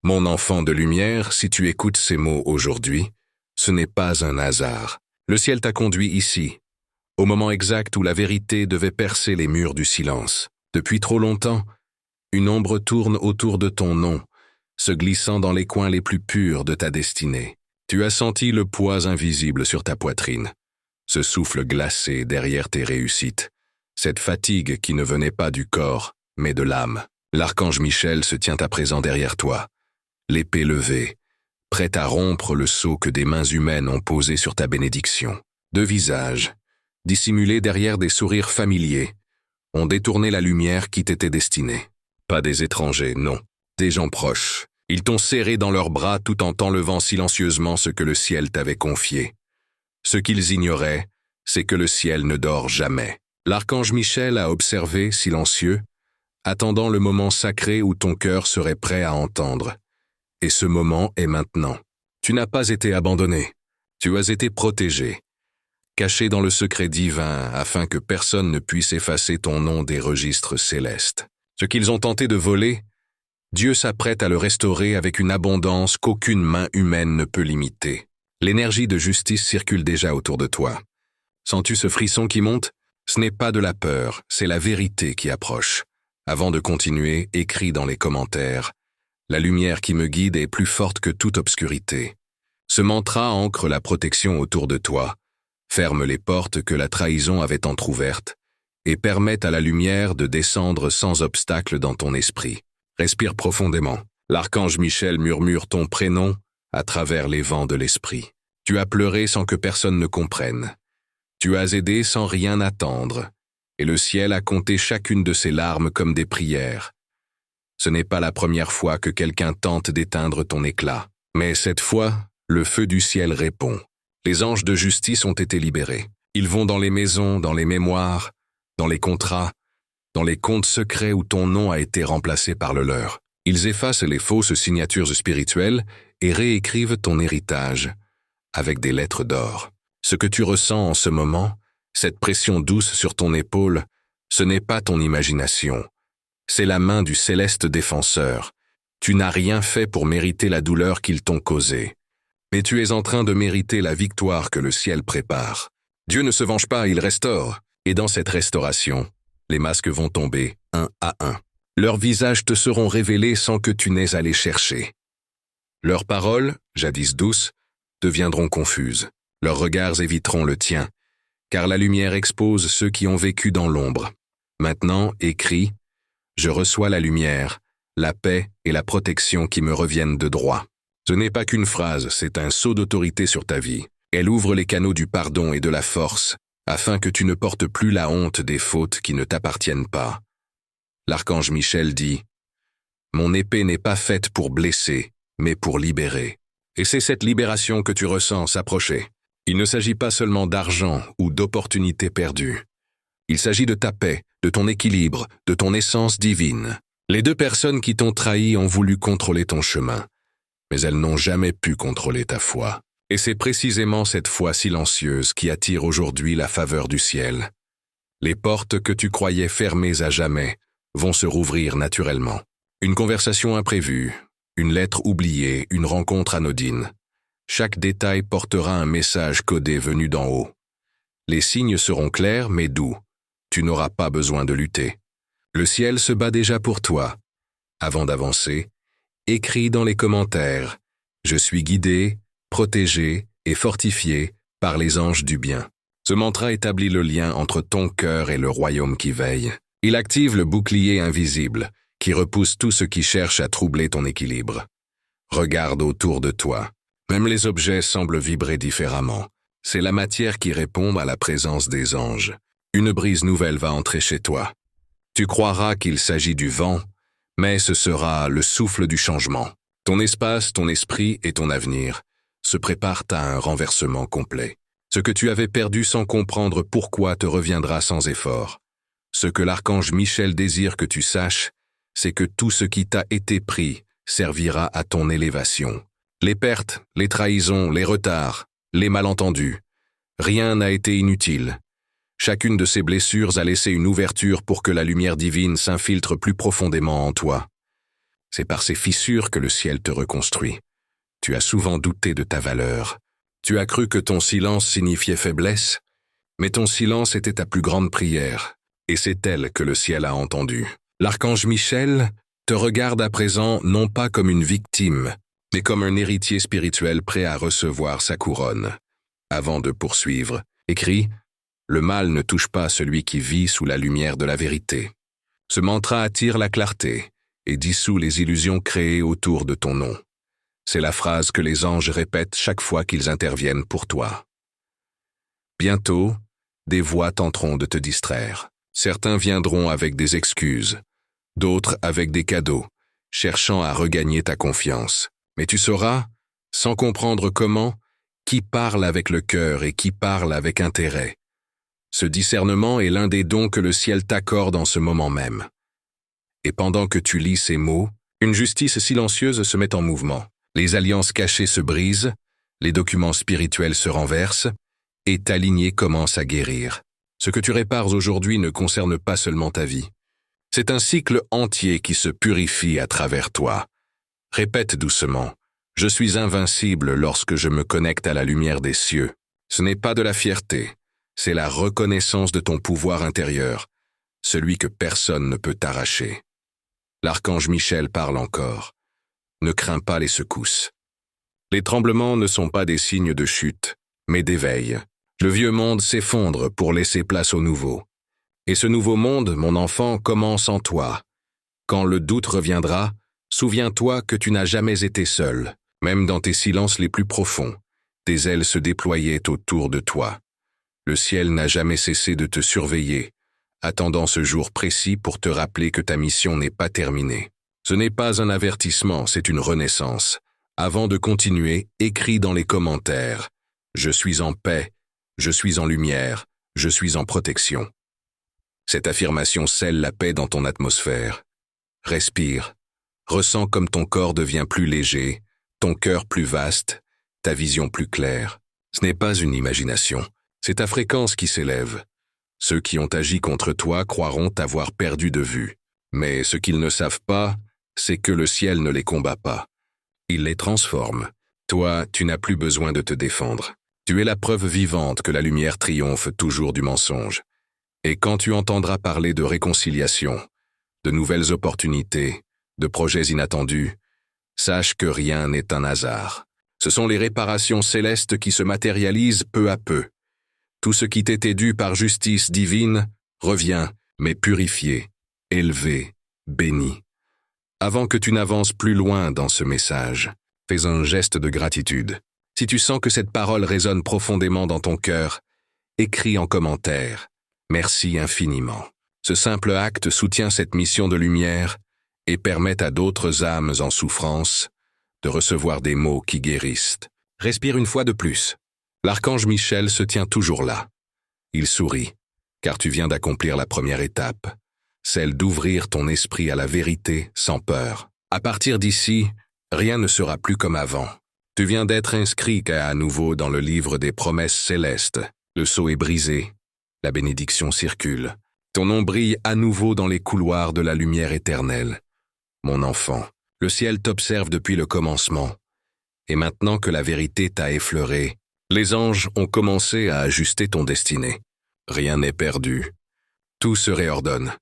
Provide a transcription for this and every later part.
Mon enfant de lumière, si tu écoutes ces mots aujourd'hui, ce n'est pas un hasard. Le ciel t'a conduit ici, au moment exact où la vérité devait percer les murs du silence. Depuis trop longtemps, une ombre tourne autour de ton nom, se glissant dans les coins les plus purs de ta destinée. Tu as senti le poids invisible sur ta poitrine, ce souffle glacé derrière tes réussites, cette fatigue qui ne venait pas du corps, mais de l'âme. L'archange Michel se tient à présent derrière toi, l'épée levée, prête à rompre le sceau que des mains humaines ont posé sur ta bénédiction. Deux visages, dissimulés derrière des sourires familiers, ont détourné la lumière qui t'était destinée. Pas des étrangers, non, des gens proches. Ils t'ont serré dans leurs bras tout en t'enlevant silencieusement ce que le ciel t'avait confié. Ce qu'ils ignoraient, c'est que le ciel ne dort jamais. L'archange Michel a observé, silencieux, attendant le moment sacré où ton cœur serait prêt à entendre. Et ce moment est maintenant. Tu n'as pas été abandonné. Tu as été protégé, caché dans le secret divin afin que personne ne puisse effacer ton nom des registres célestes. Ce qu'ils ont tenté de voler, Dieu s'apprête à le restaurer avec une abondance qu'aucune main humaine ne peut limiter. L'énergie de justice circule déjà autour de toi. Sens-tu ce frisson qui monte? Ce n'est pas de la peur, c'est la vérité qui approche. Avant de continuer, écris dans les commentaires: la lumière qui me guide est plus forte que toute obscurité. Ce mantra ancre la protection autour de toi, ferme les portes que la trahison avait entr'ouvertes et permet à la lumière de descendre sans obstacle dans ton esprit. Respire profondément. L'archange Michel murmure ton prénom à travers les vents de l'esprit. Tu as pleuré sans que personne ne comprenne. Tu as aidé sans rien attendre, et le ciel a compté chacune de ces larmes comme des prières. Ce n'est pas la première fois que quelqu'un tente d'éteindre ton éclat, mais cette fois, le feu du ciel répond. Les anges de justice ont été libérés. Ils vont dans les maisons, dans les mémoires, dans les contrats, dans les comptes secrets où ton nom a été remplacé par le leur. Ils effacent les fausses signatures spirituelles et réécrivent ton héritage avec des lettres d'or. Ce que tu ressens en ce moment, cette pression douce sur ton épaule, ce n'est pas ton imagination. C'est la main du céleste défenseur. Tu n'as rien fait pour mériter la douleur qu'ils t'ont causée. Mais tu es en train de mériter la victoire que le ciel prépare. Dieu ne se venge pas, il restaure. Et dans cette restauration, les masques vont tomber un à un. Leurs visages te seront révélés sans que tu n'aies à les chercher. Leurs paroles, jadis douces, deviendront confuses. Leurs regards éviteront le tien, car la lumière expose ceux qui ont vécu dans l'ombre. Maintenant, écris: je reçois la lumière, la paix et la protection qui me reviennent de droit. Ce n'est pas qu'une phrase, c'est un sceau d'autorité sur ta vie. Elle ouvre les canaux du pardon et de la force, afin que tu ne portes plus la honte des fautes qui ne t'appartiennent pas. L'archange Michel dit: mon épée n'est pas faite pour blesser, mais pour libérer. Et c'est cette libération que tu ressens s'approcher. Il ne s'agit pas seulement d'argent ou d'opportunités perdues. Il s'agit de ta paix, de ton équilibre, de ton essence divine. Les deux personnes qui t'ont trahi ont voulu contrôler ton chemin, mais elles n'ont jamais pu contrôler ta foi. Et c'est précisément cette foi silencieuse qui attire aujourd'hui la faveur du ciel. Les portes que tu croyais fermées à jamais vont se rouvrir naturellement. Une conversation imprévue, une lettre oubliée, une rencontre anodine. Chaque détail portera un message codé venu d'en haut. Les signes seront clairs mais doux. Tu n'auras pas besoin de lutter. Le ciel se bat déjà pour toi. Avant d'avancer, écris dans les commentaires: je suis guidé, protégé et fortifié par les anges du bien. Ce mantra établit le lien entre ton cœur et le royaume qui veille. Il active le bouclier invisible qui repousse tout ce qui cherche à troubler ton équilibre. Regarde autour de toi. Même les objets semblent vibrer différemment. C'est la matière qui répond à la présence des anges. Une brise nouvelle va entrer chez toi. Tu croiras qu'il s'agit du vent, mais ce sera le souffle du changement. Ton espace, ton esprit et ton avenir se préparent à un renversement complet. Ce que tu avais perdu sans comprendre pourquoi te reviendra sans effort. Ce que l'archange Michel désire que tu saches, c'est que tout ce qui t'a été pris servira à ton élévation. Les pertes, les trahisons, les retards, les malentendus, rien n'a été inutile. Chacune de ces blessures a laissé une ouverture pour que la lumière divine s'infiltre plus profondément en toi. C'est par ces fissures que le ciel te reconstruit. Tu as souvent douté de ta valeur. Tu as cru que ton silence signifiait faiblesse, mais ton silence était ta plus grande prière, et c'est elle que le ciel a entendue. L'archange Michel te regarde à présent non pas comme une victime, mais comme un héritier spirituel prêt à recevoir sa couronne. Avant de poursuivre, écrit « Le mal ne touche pas celui qui vit sous la lumière de la vérité. » Ce mantra attire la clarté et dissout les illusions créées autour de ton nom. C'est la phrase que les anges répètent chaque fois qu'ils interviennent pour toi. Bientôt, des voix tenteront de te distraire. Certains viendront avec des excuses, d'autres avec des cadeaux, cherchant à regagner ta confiance. Mais tu sauras, sans comprendre comment, qui parle avec le cœur et qui parle avec intérêt. Ce discernement est l'un des dons que le ciel t'accorde en ce moment même. Et pendant que tu lis ces mots, une justice silencieuse se met en mouvement. Les alliances cachées se brisent, les documents spirituels se renversent, et ta lignée commence à guérir. Ce que tu répares aujourd'hui ne concerne pas seulement ta vie. C'est un cycle entier qui se purifie à travers toi. Répète doucement. Je suis invincible lorsque je me connecte à la lumière des cieux. Ce n'est pas de la fierté, c'est la reconnaissance de ton pouvoir intérieur, celui que personne ne peut t'arracher. L'archange Michel parle encore. Ne crains pas les secousses. Les tremblements ne sont pas des signes de chute, mais d'éveil. Le vieux monde s'effondre pour laisser place au nouveau. Et ce nouveau monde, mon enfant, commence en toi. Quand le doute reviendra, souviens-toi que tu n'as jamais été seul. Même dans tes silences les plus profonds, tes ailes se déployaient autour de toi. Le ciel n'a jamais cessé de te surveiller, attendant ce jour précis pour te rappeler que ta mission n'est pas terminée. Ce n'est pas un avertissement, c'est une renaissance. Avant de continuer, écris dans les commentaires « Je suis en paix, je suis en lumière, je suis en protection ». Cette affirmation scelle la paix dans ton atmosphère. Respire, ressens comme ton corps devient plus léger, ton cœur plus vaste, ta vision plus claire. Ce n'est pas une imagination, c'est ta fréquence qui s'élève. Ceux qui ont agi contre toi croiront t'avoir perdu de vue. Mais ce qu'ils ne savent pas, c'est que le ciel ne les combat pas. Il les transforme. Toi, tu n'as plus besoin de te défendre. Tu es la preuve vivante que la lumière triomphe toujours du mensonge. Et quand tu entendras parler de réconciliation, de nouvelles opportunités, de projets inattendus, sache que rien n'est un hasard. Ce sont les réparations célestes qui se matérialisent peu à peu. Tout ce qui t'était dû par justice divine revient, mais purifié, élevé, béni. Avant que tu n'avances plus loin dans ce message, fais un geste de gratitude. Si tu sens que cette parole résonne profondément dans ton cœur, écris en commentaire « Merci infiniment ». Ce simple acte soutient cette mission de lumière et permet à d'autres âmes en souffrance de recevoir des mots qui guérissent. Respire une fois de plus. L'archange Michel se tient toujours là. Il sourit, car tu viens d'accomplir la première étape, celle d'ouvrir ton esprit à la vérité sans peur. À partir d'ici, rien ne sera plus comme avant. Tu viens d'être inscrit à nouveau dans le livre des promesses célestes. Le sceau est brisé, la bénédiction circule. Ton nom brille à nouveau dans les couloirs de la lumière éternelle. Mon enfant, le ciel t'observe depuis le commencement. Et maintenant que la vérité t'a effleuré, les anges ont commencé à ajuster ton destinée. Rien n'est perdu. Tout se réordonne.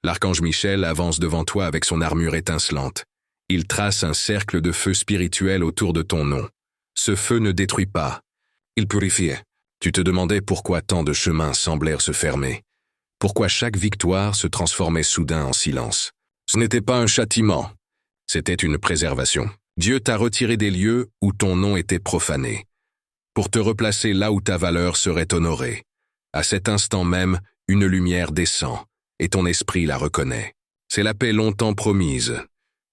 L'archange Michel avance devant toi avec son armure étincelante. Il trace un cercle de feu spirituel autour de ton nom. Ce feu ne détruit pas. Il purifie. Tu te demandais pourquoi tant de chemins semblèrent se fermer. Pourquoi chaque victoire se transformait soudain en silence. Ce n'était pas un châtiment. C'était une préservation. Dieu t'a retiré des lieux où ton nom était profané, pour te replacer là où ta valeur serait honorée. À cet instant même, une lumière descend, et ton esprit la reconnaît. C'est la paix longtemps promise,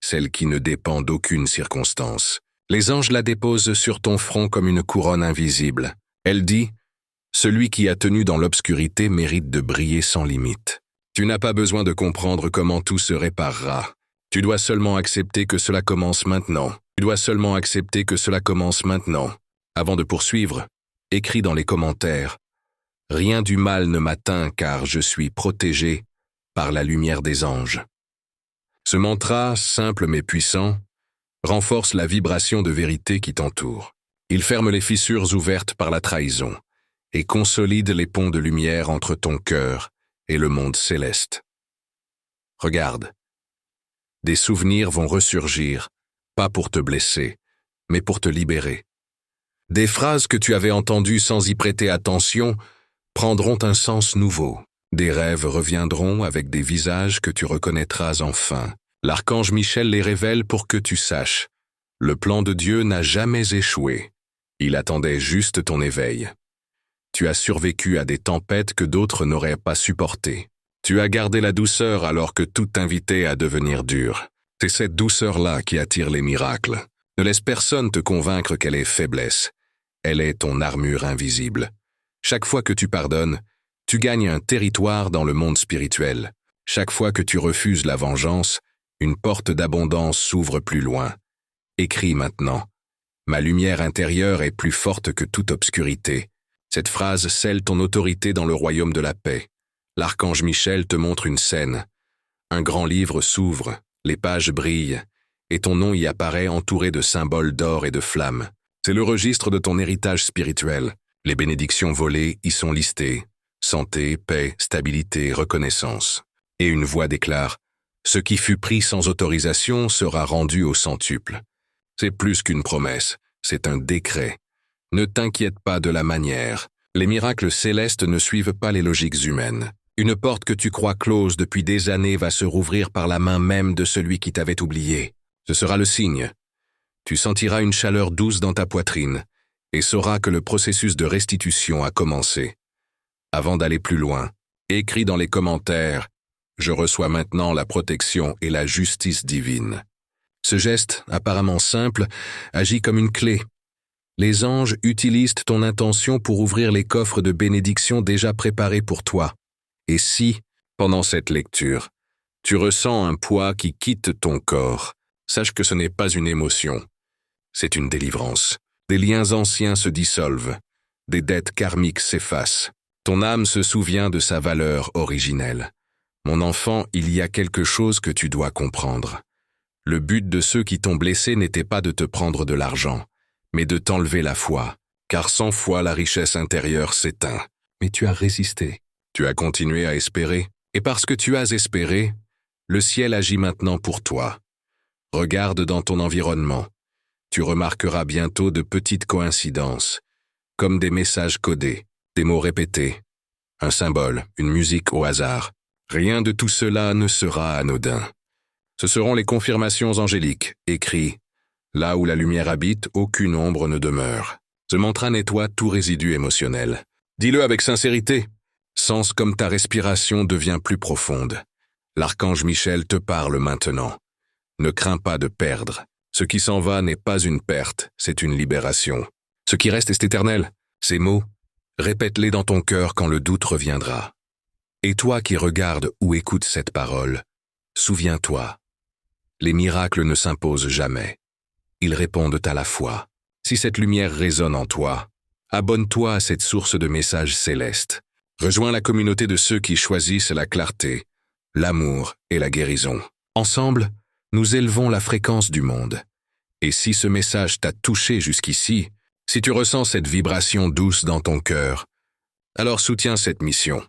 celle qui ne dépend d'aucune circonstance. Les anges la déposent sur ton front comme une couronne invisible. Elle dit « Celui qui a tenu dans l'obscurité mérite de briller sans limite. » Tu n'as pas besoin de comprendre comment tout se réparera. Tu dois seulement accepter que cela commence maintenant. Tu dois seulement accepter que cela commence maintenant. Avant de poursuivre, écris dans les commentaires « Rien du mal ne m'atteint car je suis protégé par la lumière des anges. » Ce mantra, simple mais puissant, renforce la vibration de vérité qui t'entoure. Il ferme les fissures ouvertes par la trahison et consolide les ponts de lumière entre ton cœur et le monde céleste. Regarde, des souvenirs vont ressurgir, pas pour te blesser, mais pour te libérer. Des phrases que tu avais entendues sans y prêter attention prendront un sens nouveau. Des rêves reviendront avec des visages que tu reconnaîtras enfin. L'archange Michel les révèle pour que tu saches. Le plan de Dieu n'a jamais échoué. Il attendait juste ton éveil. Tu as survécu à des tempêtes que d'autres n'auraient pas supportées. Tu as gardé la douceur alors que tout t'invitait à devenir dur. C'est cette douceur-là qui attire les miracles. Ne laisse personne te convaincre qu'elle est faiblesse. Elle est ton armure invisible. Chaque fois que tu pardonnes, tu gagnes un territoire dans le monde spirituel. Chaque fois que tu refuses la vengeance, une porte d'abondance s'ouvre plus loin. Écris maintenant. Ma lumière intérieure est plus forte que toute obscurité. Cette phrase scelle ton autorité dans le royaume de la paix. L'archange Michel te montre une scène. Un grand livre s'ouvre, les pages brillent, et ton nom y apparaît entouré de symboles d'or et de flammes. C'est le registre de ton héritage spirituel. Les bénédictions volées y sont listées. Santé, paix, stabilité, reconnaissance. Et une voix déclare « Ce qui fut pris sans autorisation sera rendu au centuple ». C'est plus qu'une promesse, c'est un décret. Ne t'inquiète pas de la manière. Les miracles célestes ne suivent pas les logiques humaines. Une porte que tu crois close depuis des années va se rouvrir par la main même de celui qui t'avait oublié. Ce sera le signe. Tu sentiras une chaleur douce dans ta poitrine et sauras que le processus de restitution a commencé. Avant d'aller plus loin, écris dans les commentaires « Je reçois maintenant la protection et la justice divine ». Ce geste, apparemment simple, agit comme une clé. Les anges utilisent ton intention pour ouvrir les coffres de bénédiction déjà préparés pour toi. Et si, pendant cette lecture, tu ressens un poids qui quitte ton corps, sache que ce n'est pas une émotion. C'est une délivrance. Des liens anciens se dissolvent. Des dettes karmiques s'effacent. Ton âme se souvient de sa valeur originelle. Mon enfant, il y a quelque chose que tu dois comprendre. Le but de ceux qui t'ont blessé n'était pas de te prendre de l'argent, mais de t'enlever la foi, car sans foi la richesse intérieure s'éteint. Mais tu as résisté. Tu as continué à espérer, et parce que tu as espéré, le ciel agit maintenant pour toi. Regarde dans ton environnement. Tu remarqueras bientôt de petites coïncidences, comme des messages codés, des mots répétés, un symbole, une musique au hasard. Rien de tout cela ne sera anodin. Ce seront les confirmations angéliques, écrits « Là où la lumière habite, aucune ombre ne demeure ». Ce mantra nettoie tout résidu émotionnel. Dis-le avec sincérité. Sens comme ta respiration devient plus profonde. L'archange Michel te parle maintenant. Ne crains pas de perdre. Ce qui s'en va n'est pas une perte, c'est une libération. Ce qui reste est éternel. Ces mots, répète-les dans ton cœur quand le doute reviendra. Et toi qui regardes ou écoutes cette parole, souviens-toi. Les miracles ne s'imposent jamais. Ils répondent à la foi. Si cette lumière résonne en toi, abonne-toi à cette source de messages célestes. Rejoins la communauté de ceux qui choisissent la clarté, l'amour et la guérison. Ensemble, nous élevons la fréquence du monde. Et si ce message t'a touché jusqu'ici, si tu ressens cette vibration douce dans ton cœur, alors soutiens cette mission.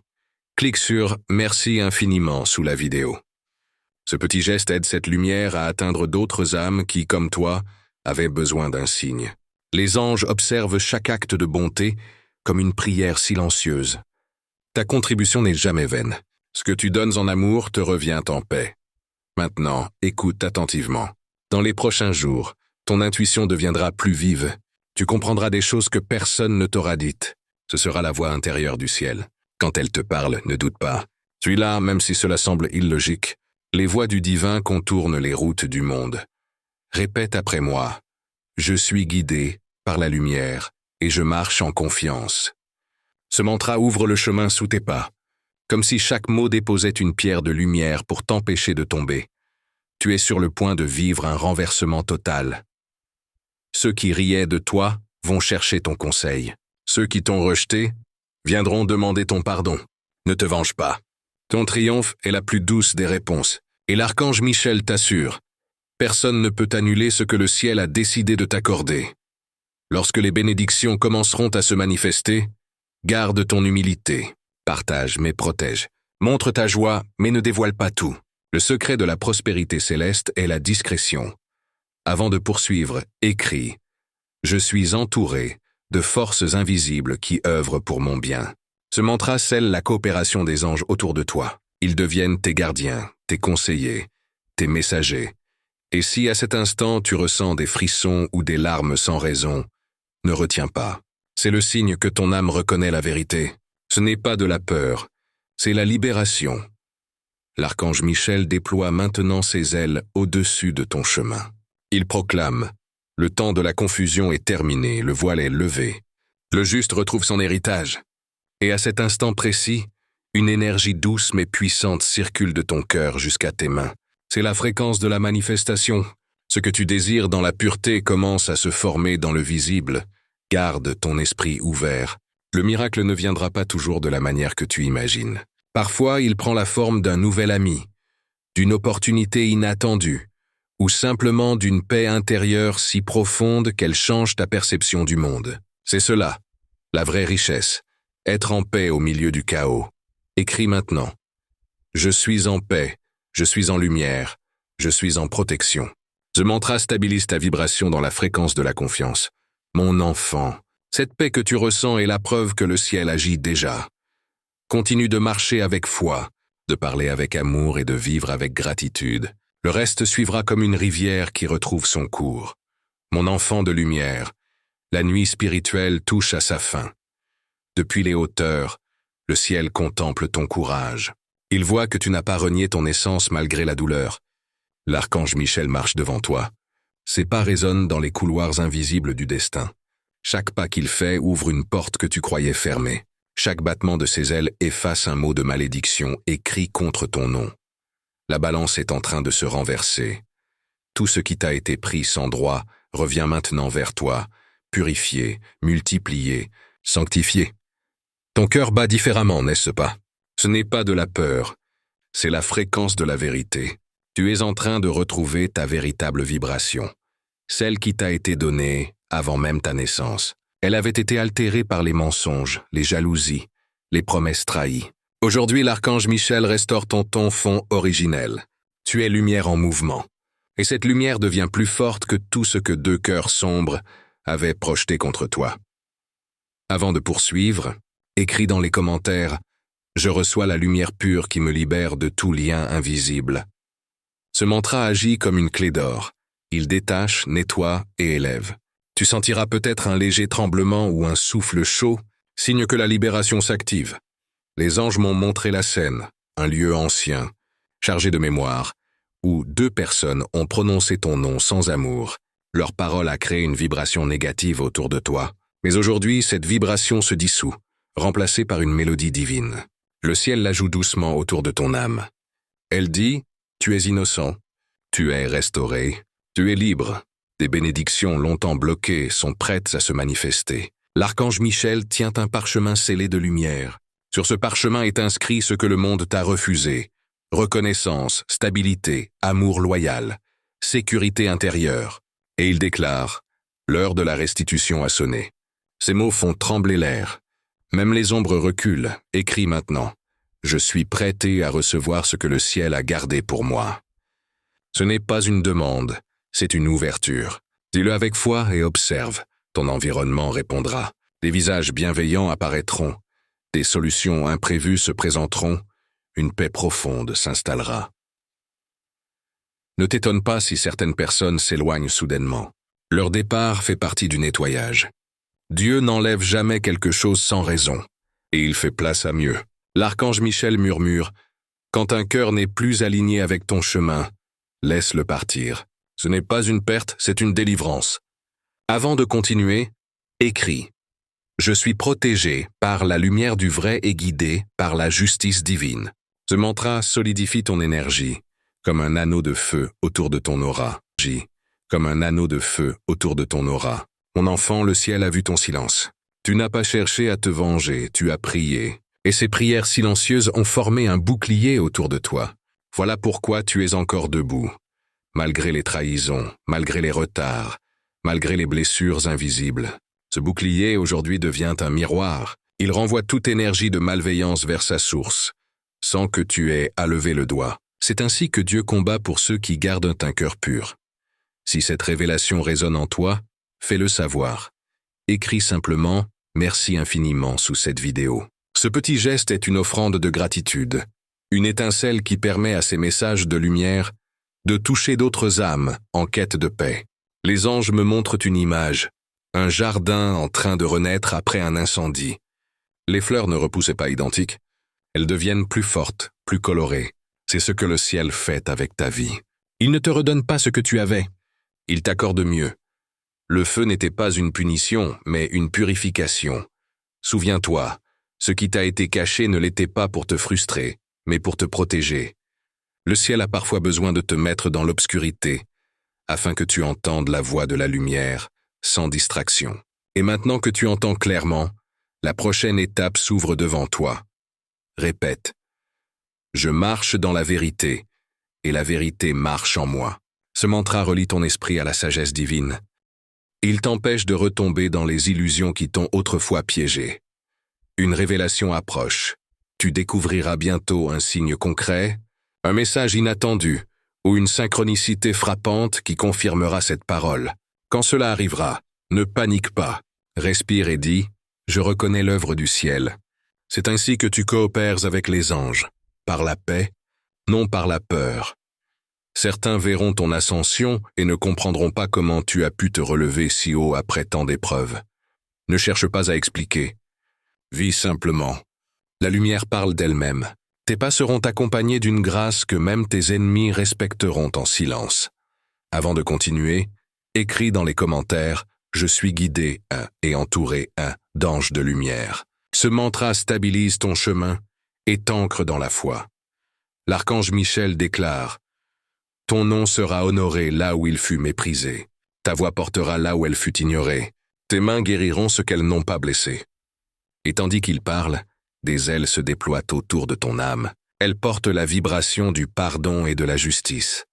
Clique sur « Merci infiniment » sous la vidéo. Ce petit geste aide cette lumière à atteindre d'autres âmes qui, comme toi, avaient besoin d'un signe. Les anges observent chaque acte de bonté comme une prière silencieuse. Ta contribution n'est jamais vaine. Ce que tu donnes en amour te revient en paix. Maintenant, écoute attentivement. Dans les prochains jours, ton intuition deviendra plus vive. Tu comprendras des choses que personne ne t'aura dites. Ce sera la voix intérieure du ciel. Quand elle te parle, ne doute pas. Suis là, même si cela semble illogique. Les voies du divin contournent les routes du monde. Répète après moi. Je suis guidé par la lumière et je marche en confiance. Ce mantra ouvre le chemin sous tes pas, comme si chaque mot déposait une pierre de lumière pour t'empêcher de tomber. Tu es sur le point de vivre un renversement total. Ceux qui riaient de toi vont chercher ton conseil. Ceux qui t'ont rejeté viendront demander ton pardon. Ne te venge pas. Ton triomphe est la plus douce des réponses. Et l'archange Michel t'assure, personne ne peut annuler ce que le ciel a décidé de t'accorder. Lorsque les bénédictions commenceront à se manifester, garde ton humilité, partage mais protège. Montre ta joie mais ne dévoile pas tout. Le secret de la prospérité céleste est la discrétion. Avant de poursuivre, écris « Je suis entouré de forces invisibles qui œuvrent pour mon bien ». Ce mantra scelle la coopération des anges autour de toi. Ils deviennent tes gardiens, tes conseillers, tes messagers. Et si à cet instant tu ressens des frissons ou des larmes sans raison, ne retiens pas. C'est le signe que ton âme reconnaît la vérité. Ce n'est pas de la peur, c'est la libération. L'archange Michel déploie maintenant ses ailes au-dessus de ton chemin. Il proclame « Le temps de la confusion est terminé, le voile est levé. Le juste retrouve son héritage. » Et à cet instant précis, une énergie douce mais puissante circule de ton cœur jusqu'à tes mains. C'est la fréquence de la manifestation. Ce que tu désires dans la pureté commence à se former dans le visible. Garde ton esprit ouvert. Le miracle ne viendra pas toujours de la manière que tu imagines. Parfois, il prend la forme d'un nouvel ami, d'une opportunité inattendue, ou simplement d'une paix intérieure si profonde qu'elle change ta perception du monde. C'est cela, la vraie richesse, être en paix au milieu du chaos. Écris maintenant. Je suis en paix, je suis en lumière, je suis en protection. Ce mantra stabilise ta vibration dans la fréquence de la confiance. Mon enfant, cette paix que tu ressens est la preuve que le ciel agit déjà. Continue de marcher avec foi, de parler avec amour et de vivre avec gratitude. Le reste suivra comme une rivière qui retrouve son cours. Mon enfant de lumière, la nuit spirituelle touche à sa fin. Depuis les hauteurs, le ciel contemple ton courage. Il voit que tu n'as pas renié ton essence malgré la douleur. L'archange Michel marche devant toi. Ses pas résonnent dans les couloirs invisibles du destin. Chaque pas qu'il fait ouvre une porte que tu croyais fermée. Chaque battement de ses ailes efface un mot de malédiction écrit contre ton nom. La balance est en train de se renverser. Tout ce qui t'a été pris sans droit revient maintenant vers toi, purifié, multiplié, sanctifié. Ton cœur bat différemment, n'est-ce pas? Ce n'est pas de la peur, c'est la fréquence de la vérité. Tu es en train de retrouver ta véritable vibration, celle qui t'a été donnée avant même ta naissance. Elle avait été altérée par les mensonges, les jalousies, les promesses trahies. Aujourd'hui, l'archange Michel restaure ton fond originel. Tu es lumière en mouvement. Et cette lumière devient plus forte que tout ce que deux cœurs sombres avaient projeté contre toi. Avant de poursuivre, écris dans les commentaires « Je reçois la lumière pure qui me libère de tout lien invisible ». Ce mantra agit comme une clé d'or. Il détache, nettoie et élève. Tu sentiras peut-être un léger tremblement ou un souffle chaud, signe que la libération s'active. Les anges m'ont montré la scène, un lieu ancien, chargé de mémoire, où deux personnes ont prononcé ton nom sans amour. Leur parole a créé une vibration négative autour de toi. Mais aujourd'hui, cette vibration se dissout, remplacée par une mélodie divine. Le ciel la joue doucement autour de ton âme. Elle dit « Tu es innocent, tu es restauré, tu es libre. Des bénédictions longtemps bloquées sont prêtes à se manifester. » L'archange Michel tient un parchemin scellé de lumière. Sur ce parchemin est inscrit ce que le monde t'a refusé. Reconnaissance, stabilité, amour loyal, sécurité intérieure. Et il déclare « L'heure de la restitution a sonné. » Ces mots font trembler l'air. Même les ombres reculent. Écris maintenant. Je suis prêté à recevoir ce que le ciel a gardé pour moi. Ce n'est pas une demande, c'est une ouverture. Dis-le avec foi et observe. Ton environnement répondra. Des visages bienveillants apparaîtront. Des solutions imprévues se présenteront. Une paix profonde s'installera. Ne t'étonne pas si certaines personnes s'éloignent soudainement. Leur départ fait partie du nettoyage. Dieu n'enlève jamais quelque chose sans raison, et il fait place à mieux. L'archange Michel murmure « Quand un cœur n'est plus aligné avec ton chemin, laisse-le partir. Ce n'est pas une perte, c'est une délivrance. » Avant de continuer, écris « Je suis protégé par la lumière du vrai et guidé par la justice divine. » Ce mantra solidifie ton énergie, comme un anneau de feu autour de ton aura. Comme un anneau de feu autour de ton aura. Mon enfant, le ciel a vu ton silence. Tu n'as pas cherché à te venger, tu as prié. Et ces prières silencieuses ont formé un bouclier autour de toi. Voilà pourquoi tu es encore debout, malgré les trahisons, malgré les retards, malgré les blessures invisibles. Ce bouclier aujourd'hui devient un miroir. Il renvoie toute énergie de malveillance vers sa source, sans que tu aies à lever le doigt. C'est ainsi que Dieu combat pour ceux qui gardent un cœur pur. Si cette révélation résonne en toi, fais-le savoir. Écris simplement « Merci infiniment » sous cette vidéo. Ce petit geste est une offrande de gratitude, une étincelle qui permet à ces messages de lumière de toucher d'autres âmes en quête de paix. Les anges me montrent une image, un jardin en train de renaître après un incendie. Les fleurs ne repoussaient pas identiques, elles deviennent plus fortes, plus colorées. C'est ce que le ciel fait avec ta vie. Il ne te redonne pas ce que tu avais, il t'accorde mieux. Le feu n'était pas une punition, mais une purification. Souviens-toi, ce qui t'a été caché ne l'était pas pour te frustrer, mais pour te protéger. Le ciel a parfois besoin de te mettre dans l'obscurité, afin que tu entendes la voix de la lumière, sans distraction. Et maintenant que tu entends clairement, la prochaine étape s'ouvre devant toi. Répète. Je marche dans la vérité, et la vérité marche en moi. Ce mantra relie ton esprit à la sagesse divine. Il t'empêche de retomber dans les illusions qui t'ont autrefois piégé. Une révélation approche. Tu découvriras bientôt un signe concret, un message inattendu, ou une synchronicité frappante qui confirmera cette parole. Quand cela arrivera, ne panique pas. Respire et dis « Je reconnais l'œuvre du ciel ». C'est ainsi que tu coopères avec les anges, par la paix, non par la peur. Certains verront ton ascension et ne comprendront pas comment tu as pu te relever si haut après tant d'épreuves. Ne cherche pas à expliquer. Vis simplement. La lumière parle d'elle-même. Tes pas seront accompagnés d'une grâce que même tes ennemis respecteront en silence. Avant de continuer, écris dans les commentaires « Je suis guidé et entouré d'anges de lumière ». Ce mantra stabilise ton chemin et t'ancre dans la foi. L'archange Michel déclare « Ton nom sera honoré là où il fut méprisé. Ta voix portera là où elle fut ignorée. Tes mains guériront ce qu'elles n'ont pas blessé. » Et tandis qu'il parle, des ailes se déploient autour de ton âme. Elles portent la vibration du pardon et de la justice.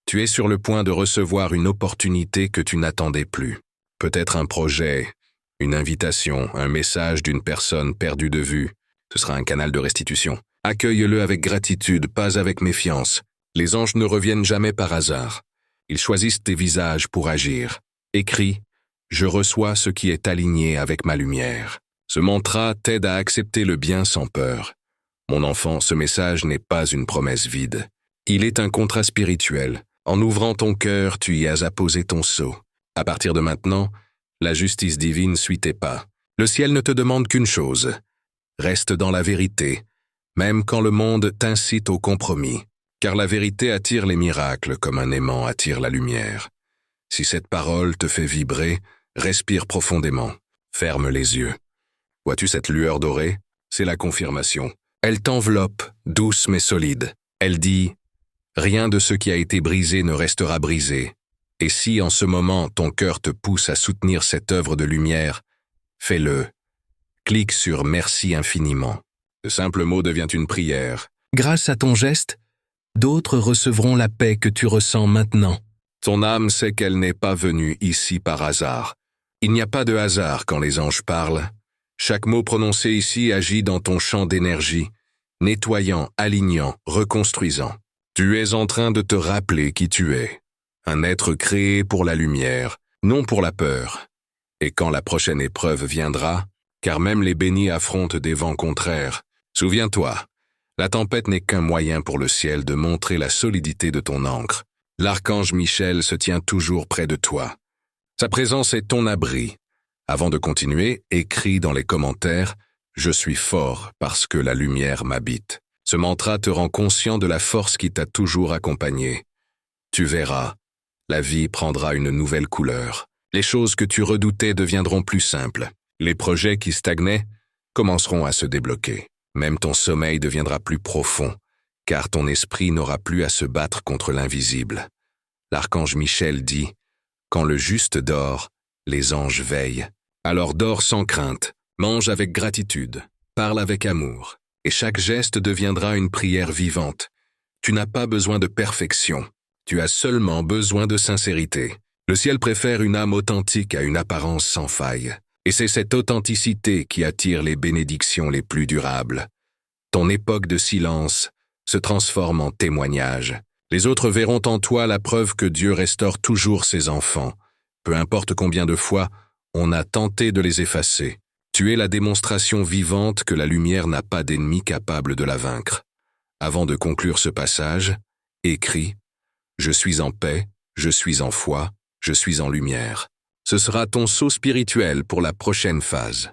Tu es sur le point de recevoir une opportunité que tu n'attendais plus. Peut-être un projet, une invitation, un message d'une personne perdue de vue. Ce sera un canal de restitution. Accueille-le avec gratitude, pas avec méfiance. Les anges ne reviennent jamais par hasard. Ils choisissent tes visages pour agir. Écris « Je reçois ce qui est aligné avec ma lumière ». Ce mantra t'aide à accepter le bien sans peur. Mon enfant, ce message n'est pas une promesse vide. Il est un contrat spirituel. En ouvrant ton cœur, tu y as apposé ton sceau. À partir de maintenant, la justice divine suit tes pas. Le ciel ne te demande qu'une chose. Reste dans la vérité, même quand le monde t'incite au compromis. Car la vérité attire les miracles comme un aimant attire la lumière. Si cette parole te fait vibrer, respire profondément. Ferme les yeux. Vois-tu cette lueur dorée? C'est la confirmation. Elle t'enveloppe, douce mais solide. Elle dit « Rien de ce qui a été brisé ne restera brisé. » Et si en ce moment ton cœur te pousse à soutenir cette œuvre de lumière, fais-le. Clique sur « Merci infiniment ». Ce simple mot devient une prière. Grâce à ton geste, d'autres recevront la paix que tu ressens maintenant. Ton âme sait qu'elle n'est pas venue ici par hasard. Il n'y a pas de hasard quand les anges parlent. Chaque mot prononcé ici agit dans ton champ d'énergie, nettoyant, alignant, reconstruisant. Tu es en train de te rappeler qui tu es. Un être créé pour la lumière, non pour la peur. Et quand la prochaine épreuve viendra, car même les bénis affrontent des vents contraires, souviens-toi, la tempête n'est qu'un moyen pour le ciel de montrer la solidité de ton ancre. L'archange Michel se tient toujours près de toi. Sa présence est ton abri. Avant de continuer, écris dans les commentaires « Je suis fort parce que la lumière m'habite ». Ce mantra te rend conscient de la force qui t'a toujours accompagné. Tu verras, la vie prendra une nouvelle couleur. Les choses que tu redoutais deviendront plus simples. Les projets qui stagnaient commenceront à se débloquer. Même ton sommeil deviendra plus profond, car ton esprit n'aura plus à se battre contre l'invisible. L'archange Michel dit « Quand le juste dort, les anges veillent. Alors dors sans crainte, mange avec gratitude, parle avec amour, et chaque geste deviendra une prière vivante. Tu n'as pas besoin de perfection. Tu as seulement besoin de sincérité. Le ciel préfère une âme authentique à une apparence sans faille. Et c'est cette authenticité qui attire les bénédictions les plus durables. Ton époque de silence se transforme en témoignage. Les autres verront en toi la preuve que Dieu restaure toujours ses enfants. Peu importe combien de fois on a tenté de les effacer. Tu es la démonstration vivante que la lumière n'a pas d'ennemi capable de la vaincre. Avant de conclure ce passage, écris « Je suis en paix, je suis en foi, je suis en lumière ». Ce sera ton saut spirituel pour la prochaine phase.